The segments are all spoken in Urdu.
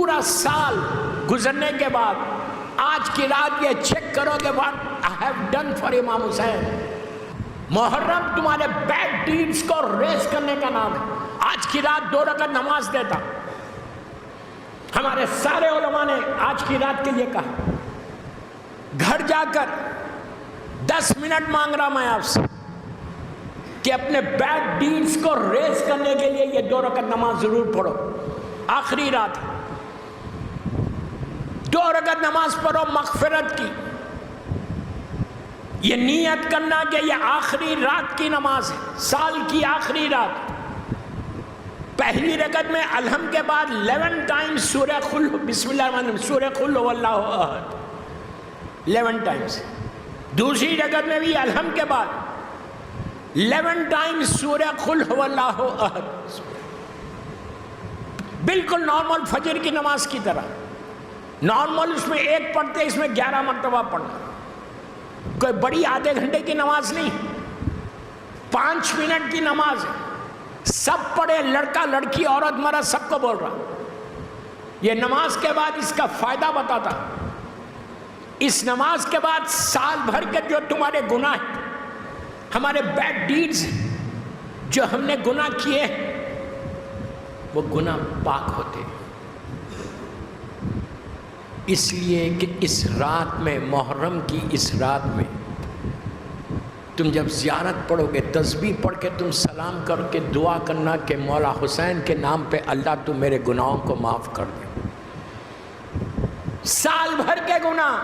پورا سال گزرنے کے بعد آج کی رات یہ چیک کرو کہ what I have done for امام حسین. محرم تمہارے بیڈ ڈیڈز کو ریز کرنے کا نام ہے. آج کی رات 2 رکعت نماز دیتا. ہمارے سارے علماء نے آج کی رات کے لیے کہا. گھر جا کر 10 منٹ مانگ رہا میں آپ سے کہ اپنے بیڈ ڈیڈز کو ریز کرنے کے لیے یہ 2 رکعت نماز ضرور پڑھو. آخری رات 2 رکعت نماز پڑھو مغفرت کی. یہ نیت کرنا کہ یہ آخری رات کی نماز ہے, سال کی آخری رات. پہلی رکعت میں الحمد کے بعد 11 ٹائمز سورہ قل بسم اللہ الرحمن الرحیم سورہ قل هو اللہ احد 11 ٹائمز. دوسری رکعت میں بھی الحمد کے بعد 11 ٹائمز سورہ قل هو اللہ احد. بالکل نارمل فجر کی نماز کی طرح. نارمل اس میں 1 پڑھتے, اس میں 11 مرتبہ پڑھنا. کوئی بڑی آدھے گھنٹے کی نماز نہیں, 5 منٹ کی نماز ہے. سب پڑھے, لڑکا لڑکی عورت مرد سب کو بول رہا. یہ نماز کے بعد اس کا فائدہ بتاتا. اس نماز کے بعد سال بھر کے جو تمہارے گناہ ہیں, ہمارے بیڈ ڈیڈز جو ہم نے گناہ کیے وہ گناہ پاک ہوتے. اس لیے کہ اس رات میں, محرم کی اس رات میں تم جب زیارت پڑھو گے, تسبیح پڑھ کے تم سلام کر کے دعا کرنا کہ مولا حسین کے نام پہ اللہ تو میرے گناہوں کو معاف کر دے. سال بھر کے گناہ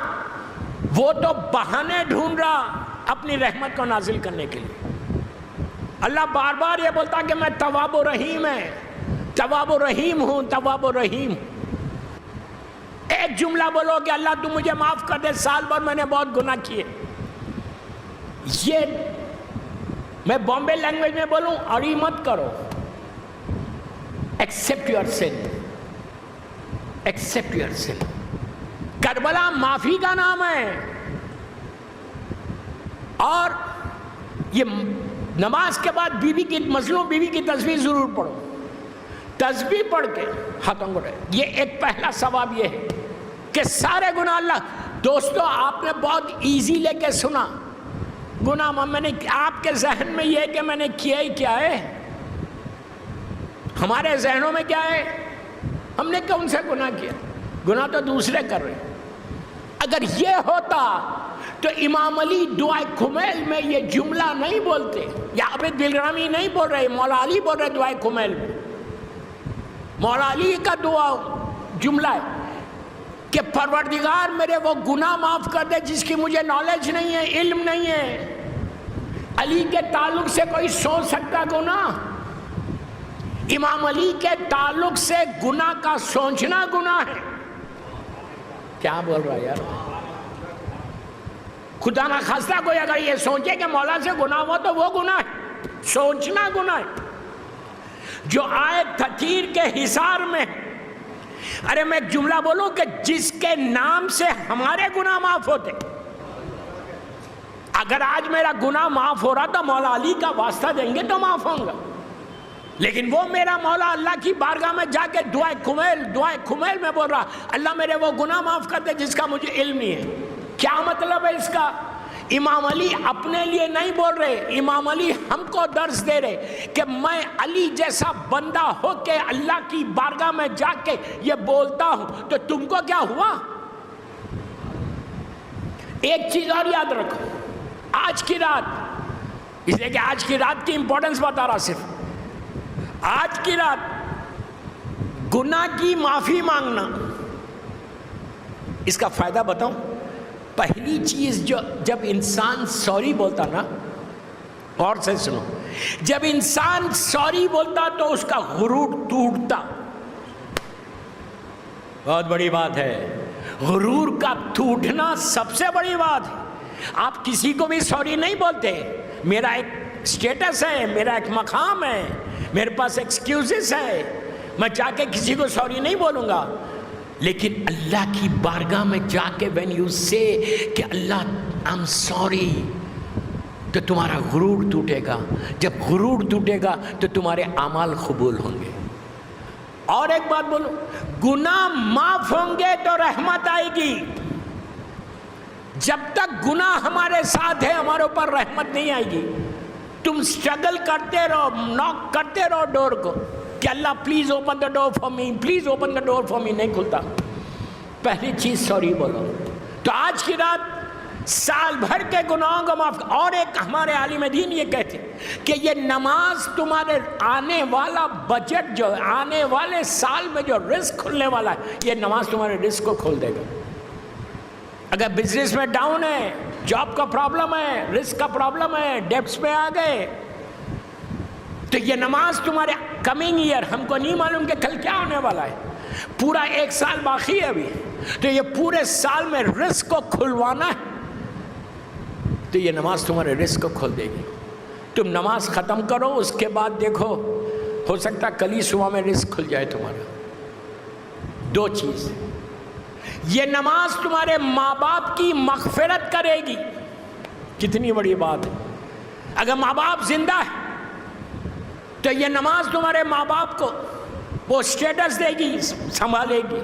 وہ تو بہانے ڈھونڈ رہا اپنی رحمت کو نازل کرنے کے لیے. اللہ بار بار یہ بولتا کہ میں تواب و رحیم ہے, تواب و رحیم ہوں, تواب و رحیم. ایک جملہ بولو کہ اللہ تو مجھے معاف کر دے, سال بھر میں نے بہت گناہ کیے. یہ میں بامبے لینگویج میں بولوں, اڑی مت کرو. Accept your son, accept your son. Karbala معافی کا نام ہے. اور یہ نماز کے بعد بیوی کی, مظلوم بیوی کی تسبیح ضرور پڑھو. تسبیح پڑھ کے ہاتھوں کو رہے. یہ ایک پہلا ثواب یہ ہے کہ سارے گناہ اللہ. دوستو آپ نے بہت ایزی لے کے سنا گناہ, میں نے آپ کے ذہن میں یہ کہ میں نے کیا ہی کیا ہے. ہمارے ذہنوں میں کیا ہے, ہم نے کون سے گناہ کیا, گناہ تو دوسرے کر رہے. اگر یہ ہوتا تو امام علی دعائے کمیل میں یہ جملہ نہیں بولتے, یا عابد بلرامی نہیں بول رہے, مولا علی بول رہے دعائے کمیل میں. مولا علی کا دعا جملہ ہے کہ پروردگار میرے وہ گناہ معاف کر دے جس کی مجھے نالج نہیں ہے, علم نہیں ہے. علی کے تعلق سے کوئی سوچ سکتا گناہ؟ امام علی کے تعلق سے گناہ کا سوچنا گناہ ہے. کیا بول رہا ہے یار؟ خدا نہ خواستہ کوئی اگر یہ سوچے کہ مولا سے گناہ ہوا تو وہ گناہ ہے, سوچنا گناہ ہے. جو آئے تطہیر کے حصار میں, ارے میں ایک جملہ بولوں کہ جس کے نام سے ہمارے گناہ معاف ہوتے. اگر آج میرا گناہ معاف ہو رہا تو مولا علی کا واسطہ دیں گے تو معاف ہوں گا. لیکن وہ میرا مولا اللہ کی بارگاہ میں جا کے دعائے کمیل میں بول رہا اللہ میرے وہ گناہ معاف کر دے جس کا مجھے علم نہیں ہے. کیا مطلب ہے اس کا؟ امام علی اپنے لیے نہیں بول رہے, امام علی ہم کو درس دے رہے کہ میں علی جیسا بندہ ہو کے اللہ کی بارگاہ میں جا کے یہ بولتا ہوں تو تم کو کیا ہوا. ایک چیز اور یاد رکھو, آج کی رات, اس لیے کہ آج کی رات کی امپورٹنس بتا رہا, صرف آج کی رات گناہ کی معافی مانگنا, اس کا فائدہ بتاؤں. پہلی چیز جو جب انسان سوری بولتا نا, اور سے سنو, جب انسان سوری بولتا تو اس کا غرور ٹوٹتا. بہت بڑی بات ہے, غرور کا ٹوٹنا سب سے بڑی بات ہے. آپ کسی کو بھی سوری نہیں بولتے, میرا ایک سٹیٹس ہے, میرا ایک مقام ہے, میرے پاس ایکسکیوزز ہے, میں جا کے کسی کو سوری نہیں بولوں گا. لیکن اللہ کی بارگاہ میں جا کے when you say کہ اللہ I'm sorry, تو تمہارا غرور ٹوٹے گا. جب غرور ٹوٹے گا تو تمہارے اعمال قبول ہوں گے. اور ایک بات بولو، گناہ معاف ہوں گے تو رحمت آئے گی. جب تک گناہ ہمارے ساتھ ہے ہمارے اوپر رحمت نہیں آئے گی. تم سٹرگل کرتے رہو، ناک کرتے رہو ڈور کو کہ اللہ please open the door for me, please open the door for me, نہیں کھلتا. پہلی چیز سوری بولو. تو آج کی رات سال بھر کے گناہوں کو معاف. اور ایک ہمارے عالم دین یہ کہتے کہ یہ نماز تمہارے آنے والا بجٹ جو آنے والے سال میں جو رزق کھلنے والا ہے، یہ نماز تمہارے رزق کو کھول دے گا. اگر بزنس میں ڈاؤن ہے، جاب کا پرابلم ہے، رزق کا پرابلم ہے، ڈیبٹس میں آ گئے، تو یہ نماز تمہارے کمنگ ایئر، ہم کو نہیں معلوم کہ کل کیا ہونے والا ہے، پورا ایک سال باقی ہے ابھی، تو یہ پورے سال میں رزق کو کھلوانا ہے، تو یہ نماز تمہارے رزق کو کھول دے گی. تم نماز ختم کرو، اس کے بعد دیکھو ہو سکتا ہے کل ہی صبح میں رزق کھل جائے تمہارا. دو چیز، یہ نماز تمہارے ماں باپ کی مغفرت کرے گی. کتنی بڑی بات ہے. اگر ماں باپ زندہ ہے تو یہ نماز تمہارے ماں باپ کو وہ اسٹیٹس دے گی، سنبھالے گی.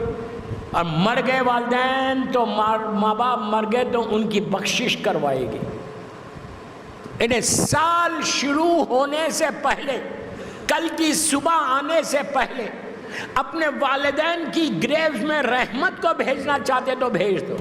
اور مر گئے والدین تو ماں باپ مر گئے تو ان کی بخشش کروائے گی. انہیں سال شروع ہونے سے پہلے، کل کی صبح آنے سے پہلے اپنے والدین کی گریوز میں رحمت کو بھیجنا چاہتے تو بھیج دو.